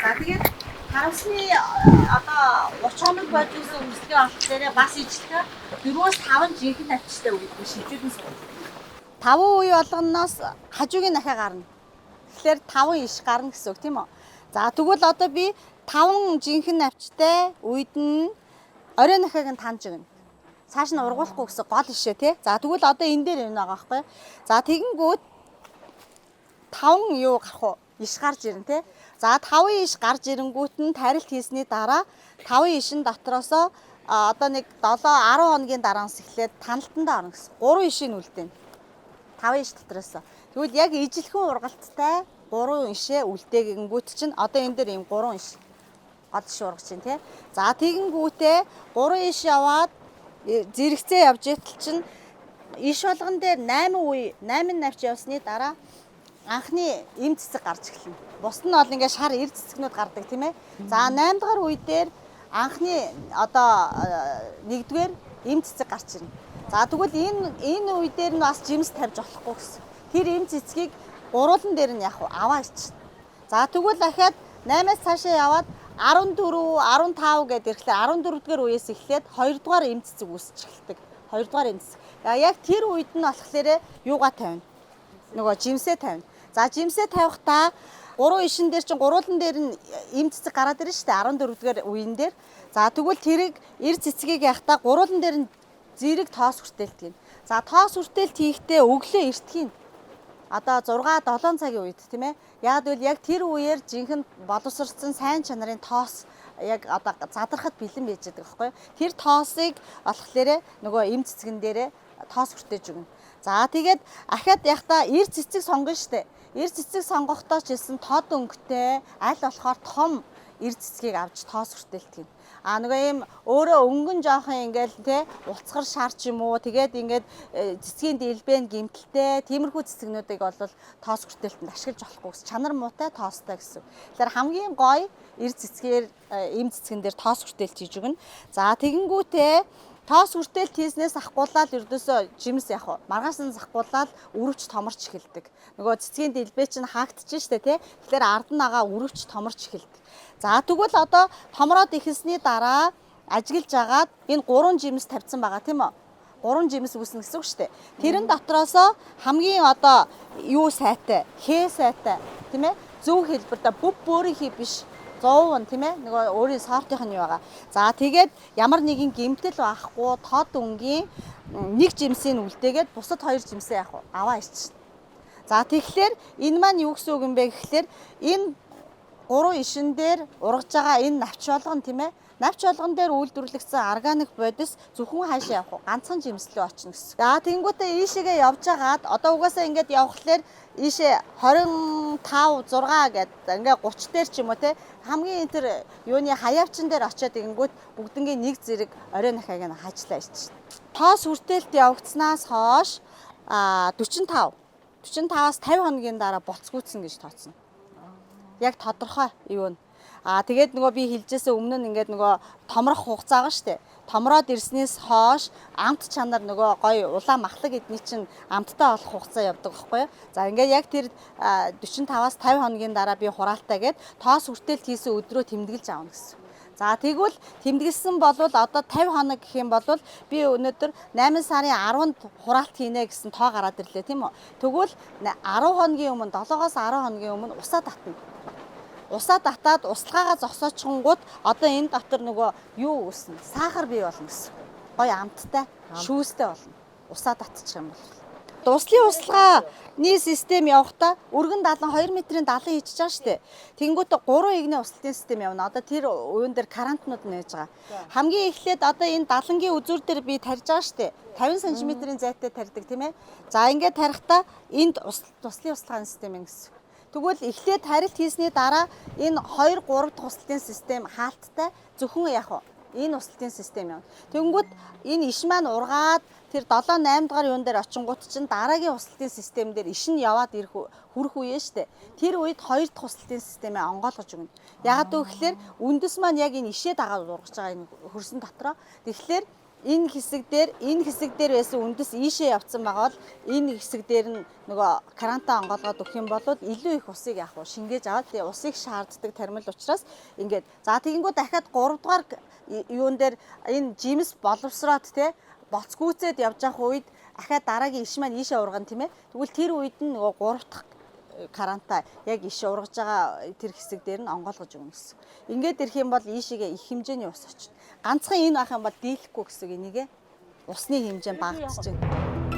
За тэгээд харамсны одоо 30 хоног болж исэн үсгийн онцлог дээр бас ижлэхээр 4-5 жинхэнэ навчтай үед шилжүүлэн сууж. 5 үе болгоноос хажуугийн дахиа гарна. Тэгэхээр 5 иш гарна гэсэн үг тийм үү? За тэгвэл одоо би 5 жинхэнэ навчтай үед нь орой нахайг нь танж өгнө. Цааш нь ургуулахгүй гэсэн гол ишээ тий. За тэгвэл одоо энэ дээр юм байгаа байхгүй. За тэгэнгүүт 5 юу гарах уу? Иш гарч ирнэ тий. За 5 иш гарч ирэнгүүт нь тарилт хийсний дараа 5 ишин дотроосоо одоо нэг 7-10 хоногийн дараанаас эхлээд таналтанд орно гэсэн. 3 ишийг үлдээнэ. 5 иш дотроосоо. Тэгвэл яг ижилхэн ургалттай 3 ишээ үлдээгэнгүүт чинь одоо энэ дээр ийм 3 иш гол иш ургаж чинь тий. За тэгэнгүүтээ 3 иш яваад зэрэгцээ явж итэл чинь иш болгон дээр 8 навч явсны дараа анхны эм цэцэг гарч эхэлнэ. Бус нь бол ингээ шар эр цэцэгнүүд гардаг тийм ээ. За 8 дахь үе дээр анхны одоо 1-р эм цэцэг гарч ирнэ. За тэгвэл энэ үе дээр нь бас жимс тавьж болохгүй гэсэн. Тэр эм цэцгийг гуруулан дээр нь яг аваа ичнэ. За тэгвэл дахиад 8-аас цаашаа яваад 14, 15 гэдээ ирэхлээр 14-р үеэс эхлээд 2-р эм цэцэг үүсч эхэлдэг. 2-р эм цэцэг. Яг тэр үед нь болохоор юугаа тавина? Нөгөө жимсээ тавина. За жимсээ тавихдаа 3 ишин дээр чинь гуруулан дээр нь эм цэцэг гараад ирнэ шүү дээ 14-р үеийн дээр. За тэгвэл тэрийг эр цэцгийг яхахтаа гуруулан дээр нь зэрэг тоос хүртээлт гин. За тоос хүртээлт хийхдээ өглөө эртхийн одоо 6-7 цагийн үед тийм ээ. Яг л яг тэр үеэр жинхэнэ боловсрцсан сайн чанарын тоос яг одоо задрахад бэлэн байж байгаа байхгүй. Тэр тоосыг болохоор нөгөө эм цэцгэн дээрээ тоос хүртээж өгнө. За тэгээд ахаад яхта эр цэцэг сонгоно штэ. Эр цэцэг сонгохдоо ч гэсэн тод өнгөтэй аль болохоор том эр цэцгийг авч тоос хүртээлт гин. Нөгөө ийм өөрөө өнгөн жоохон ингээл те уцгар шар ч юм уу тэгээд ингээд цэцгийн дэлбэн гимтэлтэй тиймэрхүү цэцэгнүүдийг бол тоос хүртээлтэнд ашиглаж болохгүй гэсэн. Чанар муутай тоостой гэсэн. Тэгэхээр хамгийн гоё эр цэцгээр эм цэцгэн дээр тоос хүртээлт хийж өгнө. За тэгэнгүүтээ тоос хүртээлт хийснээс ахгуулаад ердөөсөө жимс яг маргааш нь захгуулаад өрөвч томорч эхэлдэг. Нөгөө цэцгийн дэлбээ чинь хаагдчих штэ тий. Тэгэхээр ард нь агаа өрөвч томорч эхэлдэг. За тэгвэл одоо томроод ихэлсний дараа ажиглаж агаад энэ 3 жимс тавьсан байгаа тийм үү? 3 жимс үүснэ гэсэн үг шүү дээ. Тэрэн дотроосоо хамгийн одоо юу сайтай, хээ сайтай тийм ээ? Зөв хэлбэртэй бүх бөөрийнхий биш 100% тийм ээ? Нөгөө өөрийн сортынх нь юу байгаа. За тэгээд ямар нэгэн гэмтэл байхгүй тод өнгийн нэг жимсийг үлдээгээд бусад 2 жимсээ аваа ичнэ. За тэгэхээр энэ маань юу гэсэн үг юм бэ гэхэлэр энэ 3 ишин дээр ургаж байгаа энэ навч болгон тийм ээ. Навч болгон дээр үйлдвэрлэгдсэн органик бодис зөвхөн хаашаа явах вэ? Ганцхан жимслөө очно гэсэн. За тэгэнгүүтээ ийшээгээ явж агаад одоо угаасаа ингээд явхлаар ийшээ 25, 6 гэдэг ингээд 30 дээр ч юм уу те хамгийн тэр юуны хаяавчин дээр очиод тэгэнгүүт бүгднгийн нэг зэрэг орой нахайг нь хажлаа ичнэ. Тоос хүртээлт явагдсанаас хойш 45-аас 50 хоногийн дараа буцгүйцэн гэж тооцсон. Яг тодорхой юу нэ. Тэгээд нөгөө би хэлжсэн өмнө нь ингээд нөгөө томрох хугацаа байгаа штэ. Томроод ирснээс хойш амт чанар нөгөө гоё улаан махлаг эдний чинь амттай болох хугацаа явдаг байхгүй юу? За ингээд яг тэр 45-аас 50 хоногийн дараа би хураалтаа гээд тоос хүртээлт хийсэн өдрөө тэмдэглэж аавна гэсэн. За тэгвэл тэмдэглэсэн болвол одоо 50 хоног гэх юм бол би өнөөдөр 8 сарын 10-нд хураалт хийнэ гэсэн тоо гараад ирлээ тийм үү. Тэгвэл 10 хоногийн өмнө 7-оос 10 хоногийн өмнө усаа татна. Усаа татаад услаагаа зогсоочгонгууд одоо энэ дотор нөгөө юу үүснэ? Сахар бий болно гэсэн. Гоё амттай, шүүстэй болно. Усаа татчих юм бол. Услын услагааны систем явахдаа өргөн далан 2 метрийн далан хийчихэж байгаа шүү дээ. Тэнгүүтээ 3 игний услалтын систем явна. Одоо тэр уян дээр карантинууд нээж байгаа. Хамгийн эхлээд одоо энэ далангийн үзүүр дээр би тарьж байгаа шүү дээ. 50 см-ийн зайтай тарьдаг тийм ээ. За ингээд тарихдаа энд услын услагааны систем юм гэсэн. Тэгвэл эхлээд тарилт хийсний дараа энэ 2, 3 дахь услалтын систем хаалттай зөвхөн яг энэ услалтын систем явна. Тэнгүүд энэ иш маань ургаад тэр 7, 8 дахь юун дээр очингууд чинь дараагийн услалтын систем дээр иш нь яваад хүрэх үе штэ. Тэр үед 2 дахь услалтын системээ онгойлгож өгнө. Ягаад гэвэл үндэс маань яг энэ ишээ дагаад ургаж байгаа энэ хөрсөн дотроо. Тэгэхээр Энэ хэсэг дээр байсан үндэс ийшээ явцсан байгаа бол энэ хэсэг дээр нь нөгөө карантаа онгоолгоод өгөх юм бол илүү их усыг яг шингээж аваад тэгээ усыг шаарддаг тармил учраас ингээд за тэгэнгүүт дахиад 3 дугаар юун дээр энэ жимс боловсроод те боцгүйцээд явж явах үед дахиад дараагийн иш маань ийшээ ургана тийм ээ. Тэгвэл тэр үед нь нөгөө 3 дахь карантаа яг иш ургаж байгаа тэр хэсэг дээр нь онгоолгож өгнө гэсэн. Ингээд ирэх юм бол ийшээгээ их хэмжээний ус очно. Ганцхан энэ ах юм бол дийлэхгүй гэсэн энийг усны хэмжээ багасч байна.